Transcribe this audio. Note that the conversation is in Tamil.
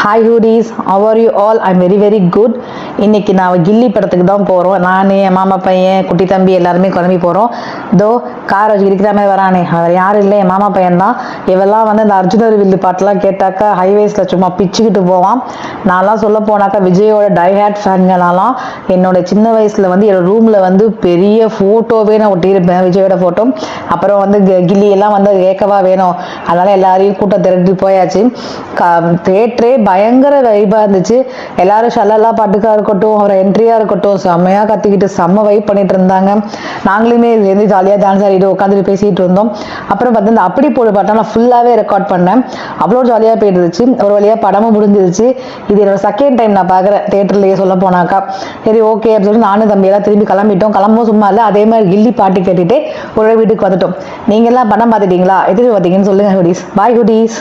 Hi hoodies, how are you all? I'm very very good. இன்னைக்கு நான் கில்லி படத்துக்கு தான் போகிறோம். நான் என் மாமா பையன், குட்டி தம்பி எல்லாருமே கிளம்பி போகிறோம். இதோ கார் வச்சு இருக்கிற மாதிரி வரானே, அவர் யாரும் இல்லை, என் மாமா பையன் தான். இவெல்லாம் வந்து இந்த அர்ஜுனர் வில்லு பாட்டெலாம் கேட்டாக்கா ஹைவேஸில் சும்மா பிச்சுக்கிட்டு போவான். நான்லாம் சொல்ல போனாக்கா விஜயோட டைஹேட் ஃபேன்களாலாம் என்னோட சின்ன வயசில் வந்து என்னோட ரூமில் வந்து பெரிய ஃபோட்டோவே நான் ஒட்டியிருப்பேன், விஜயோட ஃபோட்டோ. அப்புறம் வந்து கில்லி எல்லாம் வந்து கேட்கவா வேணும், அதனால எல்லாரையும் கூட்டம் திரட்டி போயாச்சு. தேட்டரே பயங்கர வைப்பாக இருந்துச்சு. எல்லாரும் ஷல்லல்லா பாட்டுக்காக இருக்கட்டும், அவரை என்ட்ரியாக இருக்கட்டும், செம்மையாக கத்திக்கிட்டு செம்ம வைப் பண்ணிட்டு இருந்தாங்க. நாங்களுமே சேர்ந்து ஜாலியாக டான்ஸ் ஆடிட்டு உட்காந்துட்டு பேசிகிட்டு இருந்தோம். அப்புறம் பார்த்து இந்த அப்படி போடு பாட்டை நான் ஃபுல்லாகவே ரெக்கார்ட் பண்ணேன். அவ்வளோ ஜாலியாக போயிட்டு இருந்துச்சு. ஒரு வழியாக படமும் முடிஞ்சிருச்சு. இது என்னோட செகண்ட் டைம் நான் பார்க்குறேன் தேட்டர்லேயே சொல்ல போனாக்கா. சரி ஓகே அப்படின்னு சொல்லி நானும் தம்பியெல்லாம் திரும்பி கிளம்பிட்டோம். கிளம்பவும் சும்மா இல்லை, அதே மாதிரி கில்லி பாட்டு கேட்டுட்டு ஒரு வீட்டுக்கு வந்துட்டோம். நீங்கள்லாம் படம் பார்த்துட்டீங்களா? எதுக்கு பார்த்தீங்கன்னு சொல்லுங்கள் ஹுடீஸ். பாய் ஹுடீஸ்.